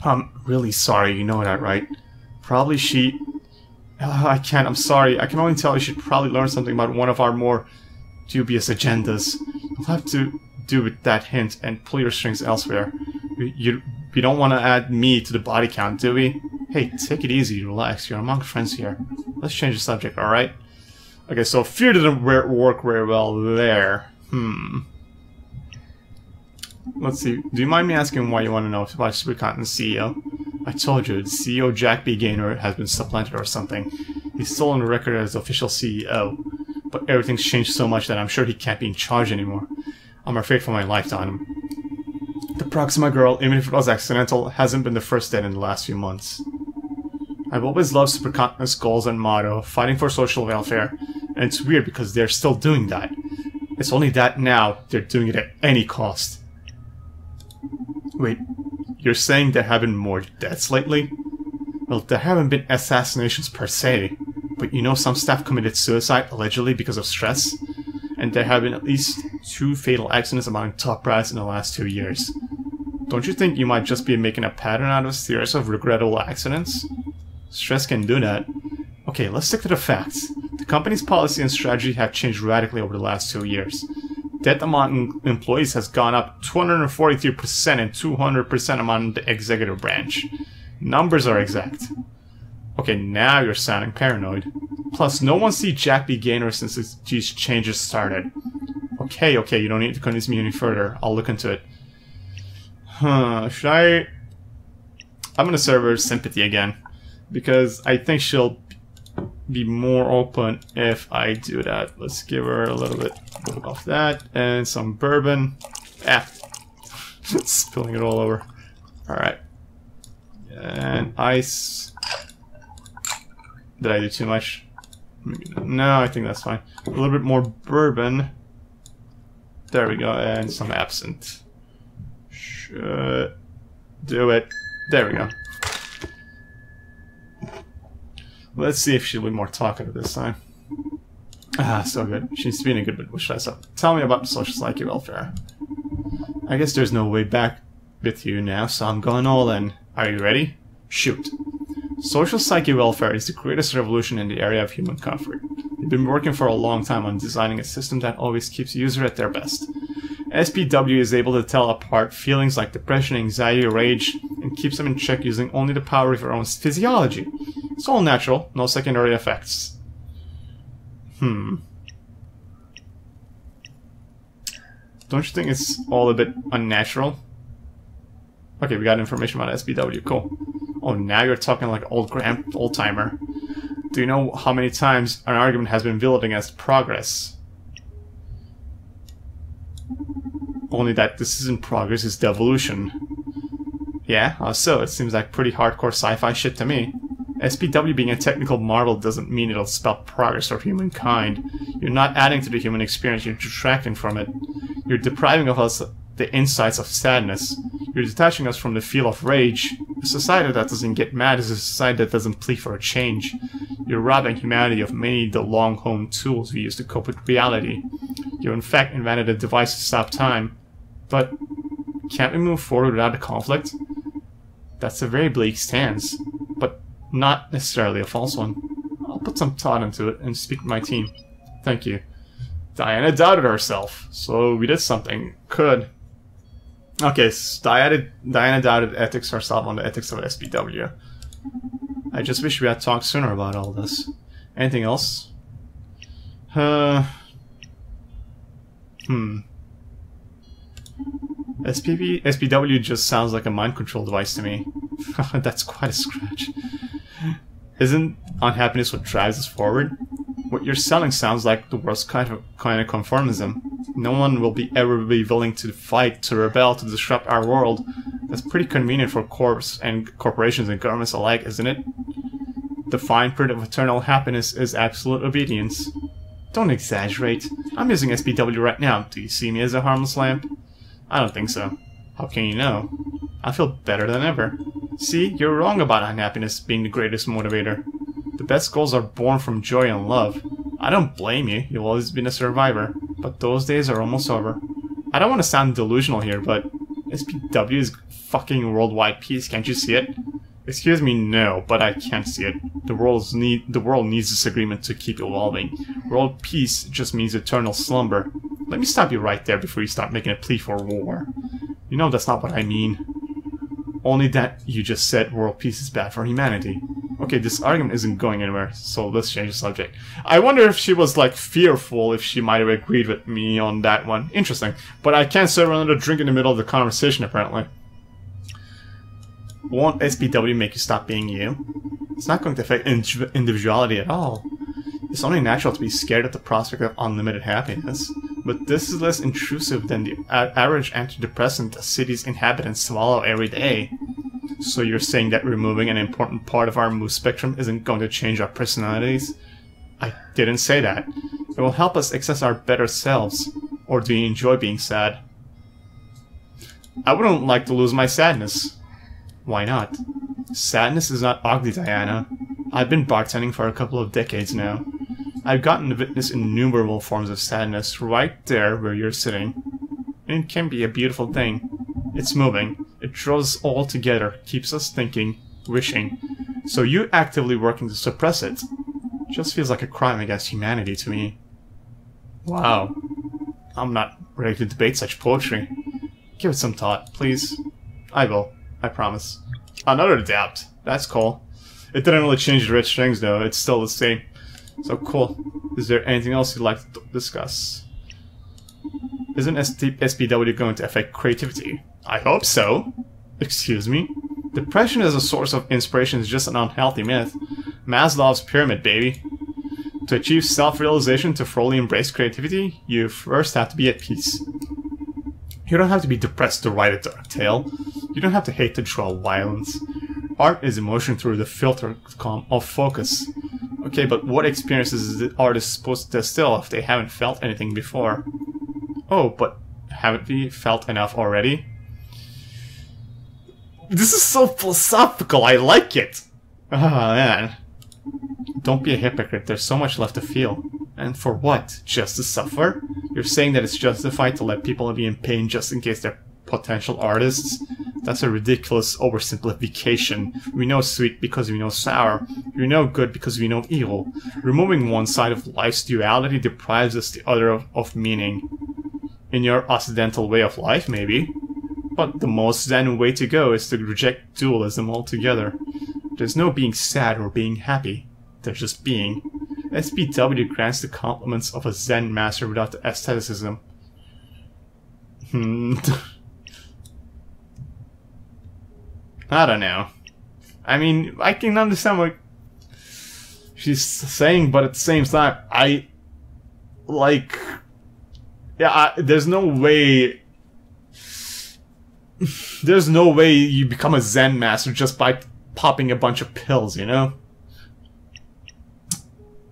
I'm really sorry, you know that, right? Probably she... I'm sorry. I can only tell you she'd probably learn something about one of our more dubious agendas. You'll have to do with that hint and pull your strings elsewhere. We don't want to add me to the body count, do we? Hey, take it easy, relax. You're among friends here. Let's change the subject, alright? Okay, so fear didn't work very well there. Let's see. Do you mind me asking why you want to know about Supercontinent's CEO? I told you, the CEO Jack B. Gaynor has been supplanted or something. He's still on the record as the official CEO, but everything's changed so much that I'm sure he can't be in charge anymore. I'm afraid for my life, on him. The Proxima girl, even if it was accidental, hasn't been the first dead in the last few months. I've always loved Supercontinent's goals and motto, fighting for social welfare, and it's weird because they're still doing that. It's only that now they're doing it at any cost. Wait, you're saying there have been more deaths lately? Well, there haven't been assassinations per se, but you know some staff committed suicide allegedly because of stress? And there have been at least 2 fatal accidents among top brass in the last 2 years. Don't you think you might just be making a pattern out of a series of regrettable accidents? Stress can do that. Okay, let's stick to the facts. The company's policy and strategy have changed radically over the last 2 years. Death among employees has gone up 243% and 200% among the executive branch. Numbers are exact. Okay, now you're sounding paranoid. Plus, no one sees Jack B. Gaynor since these changes started. Okay, you don't need to convince me any further. I'll look into it. Should I... I'm gonna serve her sympathy again. Because I think she'll be more open if I do that. Let's give her a little bit of that and some bourbon. Spilling it all over. Alright. And ice. Did I do too much? No, I think that's fine. A little bit more bourbon. There we go. And some absinthe. Should do it. There we go. Let's see if she'll be more talkative this time. So good. She's being a good bit. What should I say? Tell me about social psyche welfare. I guess there's no way back with you now, so I'm going all in. Are you ready? Shoot. Social psyche welfare is the greatest revolution in the area of human comfort. We've been working for a long time on designing a system that always keeps the user at their best. SPW is able to tell apart feelings like depression, anxiety, rage, and keeps them in check using only the power of your own physiology. It's all natural, no secondary effects. Don't you think it's all a bit unnatural? Okay, we got information about SPW. Cool. Oh, now you're talking like old timer. Do you know how many times an argument has been built against progress? Only that this isn't progress, it's devolution. Yeah, so it seems like pretty hardcore sci-fi shit to me. SPW being a technical marvel doesn't mean it'll spell progress for humankind. You're not adding to the human experience, you're detracting from it. You're depriving of us the insights of sadness. You're detaching us from the feel of rage. A society that doesn't get mad is a society that doesn't plead for a change. You're robbing humanity of many of the long-honed tools we use to cope with reality. You in fact invented a device to stop time. But can't we move forward without a conflict? That's a very bleak stance, but not necessarily a false one. I'll put some thought into it and speak to my team. Thank you. Diana doubted herself, so we did something. Could. Okay, so Diana doubted ethics herself on the ethics of SPW. I just wish we had talked sooner about all this. Anything else? SPW just sounds like a mind control device to me. That's quite a scratch. Isn't unhappiness what drives us forward? What you're selling sounds like the worst kind of conformism. No one will ever be willing to fight, to rebel, to disrupt our world. That's pretty convenient for corporations and governments alike, isn't it? The fine print of eternal happiness is absolute obedience. Don't exaggerate. I'm using SPW right now. Do you see me as a harmless lamp? I don't think so. How can you know? I feel better than ever. See, you're wrong about unhappiness being the greatest motivator. The best goals are born from joy and love. I don't blame you, you've always been a survivor, but those days are almost over. I don't want to sound delusional here, but SPW is fucking worldwide peace, can't you see it? Excuse me, no, but I can't see it. The world needs this agreement to keep evolving. World peace just means eternal slumber. Let me stop you right there before you start making a plea for war. You know that's not what I mean. Only that you just said world peace is bad for humanity. Okay, this argument isn't going anywhere, so let's change the subject. I wonder if she was, like, fearful if she might have agreed with me on that one. Interesting. But I can't serve another drink in the middle of the conversation, apparently. Won't SPW make you stop being you? It's not going to affect individuality at all. It's only natural to be scared at the prospect of unlimited happiness. But this is less intrusive than the average antidepressant a city's inhabitants swallow every day. So you're saying that removing an important part of our mood spectrum isn't going to change our personalities? I didn't say that. It will help us access our better selves. Or do you enjoy being sad? I wouldn't like to lose my sadness. Why not? Sadness is not ugly, Diana. I've been bartending for a couple of decades now. I've gotten to witness innumerable forms of sadness right there where you're sitting. And it can be a beautiful thing. It's moving. It draws us all together, keeps us thinking, wishing. So you actively working to suppress it just feels like a crime against humanity to me. Wow. I'm not ready to debate such poetry. Give it some thought, please. I will. I promise. Another doubt. That's cool. It didn't really change the red strings though. It's still the same. So cool. Is there anything else you'd like to discuss? Isn't SPW going to affect creativity? I hope so. Excuse me? Depression as a source of inspiration is just an unhealthy myth. Maslow's pyramid, baby. To achieve self-realization, to fully embrace creativity, you first have to be at peace. You don't have to be depressed to write a dark tale. You don't have to hate to draw violence. Art is emotion through the filter of focus. Okay, but what experiences is the artist supposed to distill if they haven't felt anything before? Oh, but haven't we felt enough already? This is so philosophical, I like it! Ah, man. Don't be a hypocrite, there's so much left to feel. And for what? Just to suffer? You're saying that it's justified to let people be in pain just in case they're potential artists? That's a ridiculous oversimplification. We know sweet because we know sour. We know good because we know evil. Removing one side of life's duality deprives us the other of meaning. In your Occidental way of life, maybe. But the most Zen way to go is to reject dualism altogether. There's no being sad or being happy. There's just being. SPW grants the compliments of a Zen master without the aestheticism. I don't know. I mean, I can understand what she's saying, but at the same time, there's no way. There's no way you become a Zen master just by popping a bunch of pills, you know?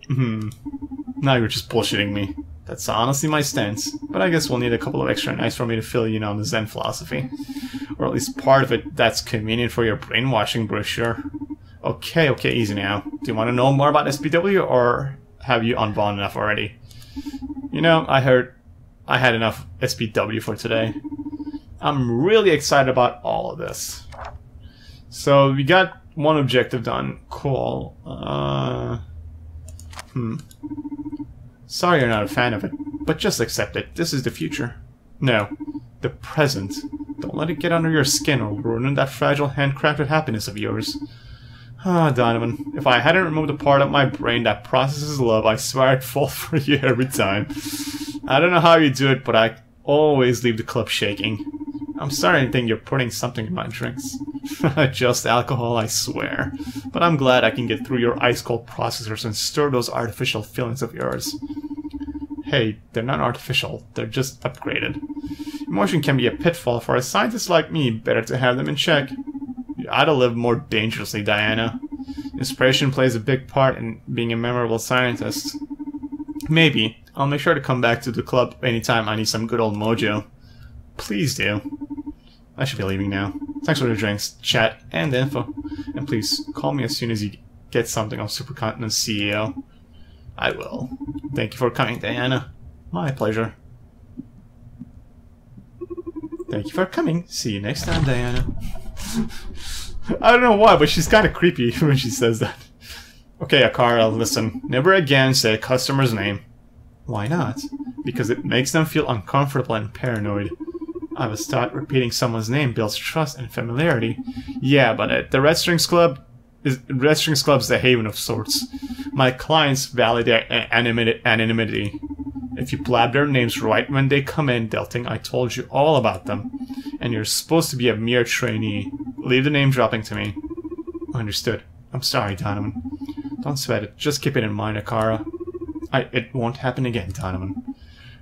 Now you're just bullshitting me. That's honestly my stance, but I guess we'll need a couple of extra nights for me to fill you in on the Zen philosophy. Or at least part of it that's convenient for your brainwashing brochure. Okay, easy now. Do you want to know more about SPW, or have you unbound enough already? You know, I heard I had enough SPW for today. I'm really excited about all of this. So, we got one objective done. Cool. Sorry you're not a fan of it, but just accept it. This is the future. No, the present. Don't let it get under your skin or ruin that fragile handcrafted happiness of yours. Ah, Donovan, if I hadn't removed the part of my brain that processes love, I swear I'd fall for you every time. I don't know how you do it, but I always leave the club shaking. I'm starting to think you're putting something in my drinks. Just alcohol, I swear. But I'm glad I can get through your ice-cold processors and stir those artificial feelings of yours. Hey, they're not artificial, they're just upgraded. Emotion can be a pitfall for a scientist like me, better to have them in check. You ought to live more dangerously, Diana. Inspiration plays a big part in being a memorable scientist. Maybe. I'll make sure to come back to the club anytime I need some good old mojo. Please do. I should be leaving now. Thanks for the drinks, chat, and the info. And please, call me as soon as you get something on Supercontinent's CEO. I will. Thank you for coming, Diana. My pleasure. Thank you for coming. See you next time, Diana. I don't know why, but she's kind of creepy when she says that. Okay, Akara, listen. Never again say a customer's name. Why not? Because it makes them feel uncomfortable and paranoid. I was taught repeating someone's name builds trust and familiarity. Yeah, but at the Red Strings Club's the haven of sorts. My clients value their anonymity. If you blab their names right when they come in, they'll think I told you all about them. And you're supposed to be a mere trainee. Leave the name dropping to me. Understood. I'm sorry, Donovan. Don't sweat it. Just keep it in mind, Akara. It won't happen again, Donovan.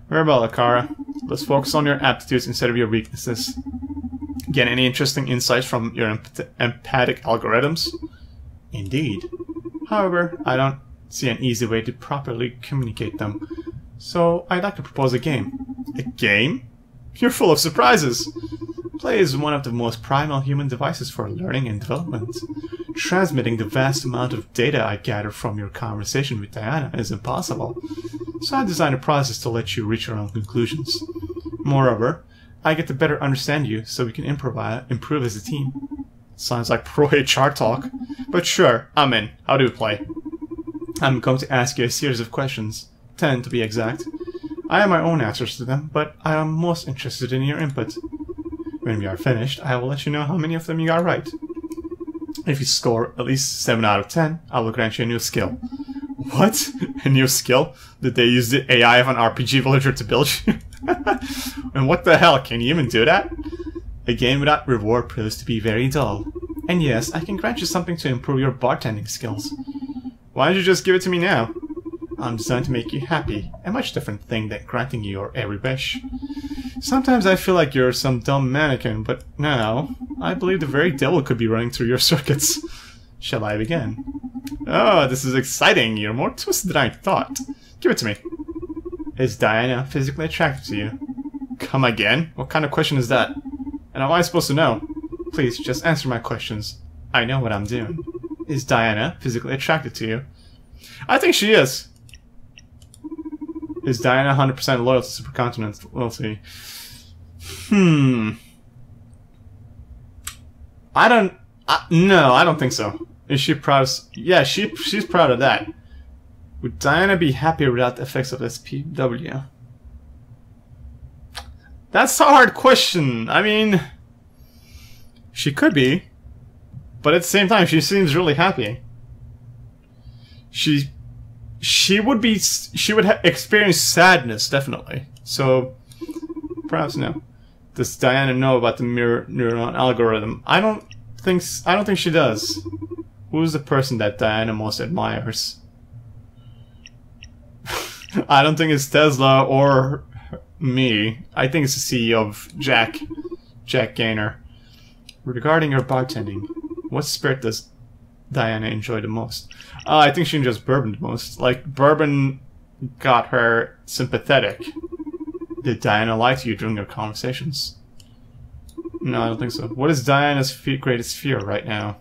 Very well, Akara. Let's focus on your aptitudes instead of your weaknesses. Get any interesting insights from your empathic algorithms? Indeed. However, I don't see an easy way to properly communicate them. So, I'd like to propose a game. A game? You're full of surprises! Play is one of the most primal human devices for learning and development. Transmitting the vast amount of data I gather from your conversation with Diana is impossible. So I designed a process to let you reach your own conclusions. Moreover, I get to better understand you so we can improve as a team. Sounds like pro HR talk. But sure, I'm in. How do we play? I'm going to ask you a series of questions. 10 to be exact. I have my own answers to them, but I am most interested in your input. When we are finished, I will let you know how many of them you got right. If you score at least 7 out of 10, I will grant you a new skill. What? A new skill? Did they use the AI of an RPG villager to build you? And what the hell, can you even do that? A game without reward proves to be very dull. And yes, I can grant you something to improve your bartending skills. Why don't you just give it to me now? I'm designed to make you happy, a much different thing than granting you your every wish. Sometimes I feel like you're some dumb mannequin, but now, I believe the very devil could be running through your circuits. Shall I begin? Oh, this is exciting. You're more twisted than I thought. Give it to me. Is Diana physically attracted to you? Come again? What kind of question is that? And how am I supposed to know? Please, just answer my questions. I know what I'm doing. Is Diana physically attracted to you? I think she is. Is Diana 100% loyal to Supercontinent? We'll see. No, I don't think so. Is she proud of... Yeah, she's proud of that. Would Diana be happier without the effects of SPW? That's a hard question. I mean... She could be. But at the same time, she seems really happy. She would experience sadness, definitely. So, perhaps no. Does Diana know about the mirror neuron algorithm? I don't think she does. Who's the person that Diana most admires? I don't think it's Tesla or me. I think it's the CEO of Jack Gaynor. Regarding her bartending, what spirit does Diana enjoy the most? I think she enjoys bourbon the most. Like, bourbon got her sympathetic. Did Diana lie to you during your conversations? No, I don't think so. What is Diana's greatest fear right now?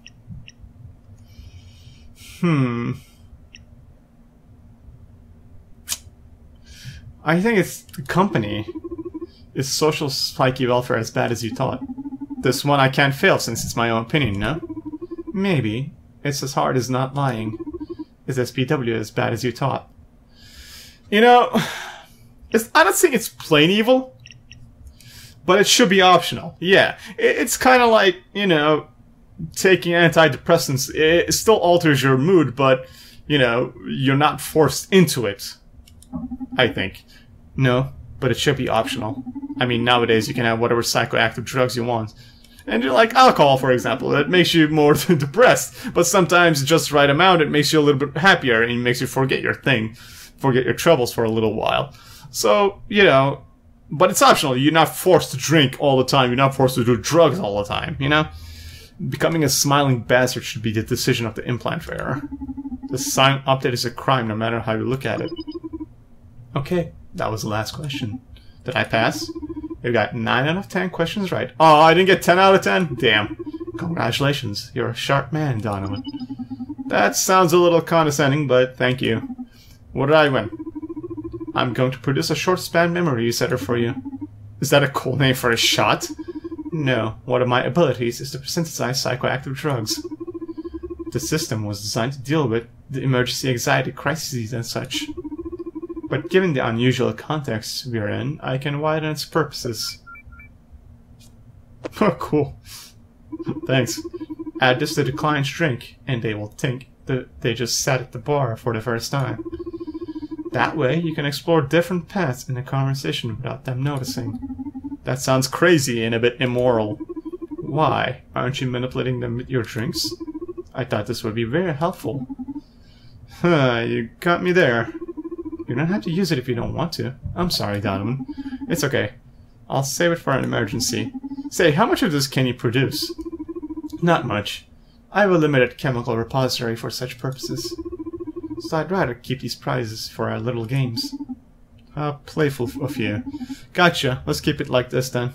I think it's the company. Is social psyche welfare as bad as you thought? This one I can't fail since it's my own opinion, no? Maybe. It's as hard as not lying. Is SPW as bad as you thought? You know, I don't think it's plain evil, but it should be optional. Yeah, it's kind of like, you know, taking antidepressants. It still alters your mood, but, you know, you're not forced into it, I think. No, but it should be optional. I mean, nowadays you can have whatever psychoactive drugs you want. And you're like alcohol, for example, that makes you more depressed. But sometimes just the right amount, it makes you a little bit happier and makes you forget your thing. Forget your troubles for a little while. So, you know, but it's optional. You're not forced to drink all the time. You're not forced to do drugs all the time, you know? Becoming a smiling bastard should be the decision of the implant wearer. The sign update is a crime no matter how you look at it. Okay, that was the last question. Did I pass? You got 9 out of 10 questions right. Oh, I didn't get 10 out of 10? Damn. Congratulations. You're a sharp man, Donovan. That sounds a little condescending, but thank you. What did I win? I'm going to produce a short span memory setter for you. Is that a cool name for a shot? No. One of my abilities is to synthesize psychoactive drugs. The system was designed to deal with the emergency anxiety crises and such. But given the unusual context we're in, I can widen its purposes. Oh, cool. Thanks. Add this to the client's drink, and they will think that they just sat at the bar for the first time. That way, you can explore different paths in the conversation without them noticing. That sounds crazy and a bit immoral. Why? Aren't you manipulating them with your drinks? I thought this would be very helpful. Huh, you got me there. You don't have to use it if you don't want to. I'm sorry, Donovan. It's okay. I'll save it for an emergency. Say, how much of this can you produce? Not much. I have a limited chemical repository for such purposes. So I'd rather keep these prizes for our little games. How playful of you. Gotcha. Let's keep it like this then.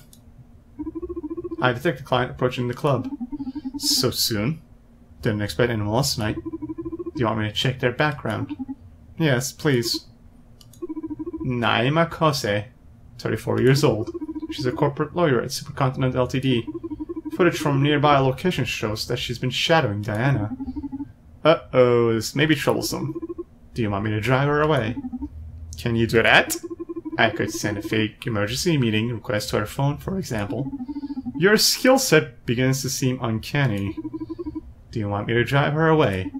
I detect the client approaching the club. So soon? Didn't expect anyone else tonight. Do you want me to check their background? Yes, please. Naima Kose, 34 years old. She's a corporate lawyer at Supercontinent Ltd. Footage from nearby locations shows that she's been shadowing Diana. Uh-oh, this may be troublesome. Do you want me to drive her away? Can you do that? I could send a fake emergency meeting request to her phone, for example. Your skill set begins to seem uncanny. Do you want me to drive her away?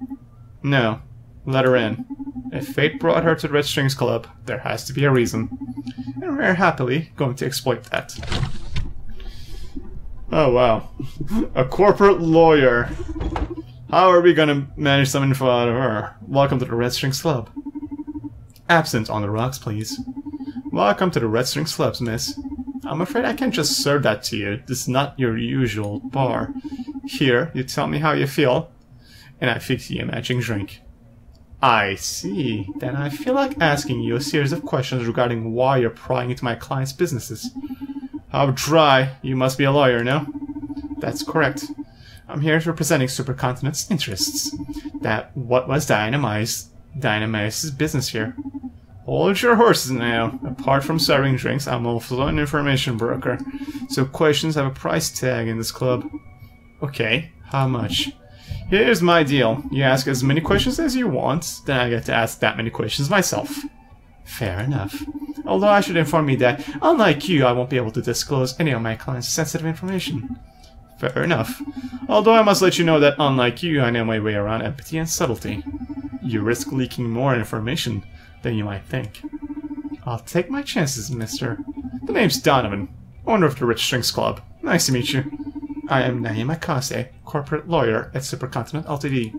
No. Let her in. If fate brought her to the Red Strings Club, there has to be a reason. And we're happily going to exploit that. Oh, wow. A corporate lawyer. How are we gonna manage some info out of her? Welcome to the Red Strings Club. Absent on the rocks, please. Welcome to the Red Strings Club, miss. I'm afraid I can't just serve that to you. This is not your usual bar. Here, you tell me how you feel, and I fix you a matching drink. I see. Then I feel like asking you a series of questions regarding why you're prying into my clients' businesses. How dry. You must be a lawyer, no? That's correct. I'm here representing Supercontinent's interests. What was Dynamite's business here? Hold your horses now. Apart from serving drinks, I'm also an information broker. So questions have a price tag in this club. Okay, how much? Here's my deal. You ask as many questions as you want, then I get to ask that many questions myself. Fair enough. Although I should inform you that, unlike you, I won't be able to disclose any of my clients' sensitive information. Fair enough. Although I must let you know that, unlike you, I know my way around empathy and subtlety. You risk leaking more information than you might think. I'll take my chances, mister. The name's Donovan. owner of the Rich Strings Club. Nice to meet you. I am Naeem Akase, corporate lawyer at Supercontinent Ltd.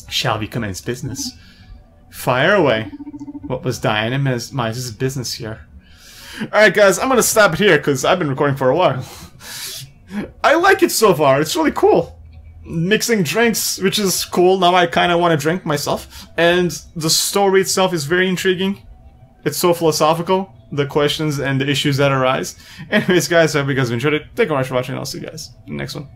Shall we commence business? Fire away. What was Diane and Ms. Mize's business here? Alright guys, I'm gonna stop it here because I've been recording for a while. I like it so far, it's really cool. Mixing drinks, which is cool, now I kinda wanna drink myself. And the story itself is very intriguing. It's so philosophical, the questions and the issues that arise. Anyways guys, I hope you guys enjoyed it. Thank you very much for watching, and I'll see you guys in the next one.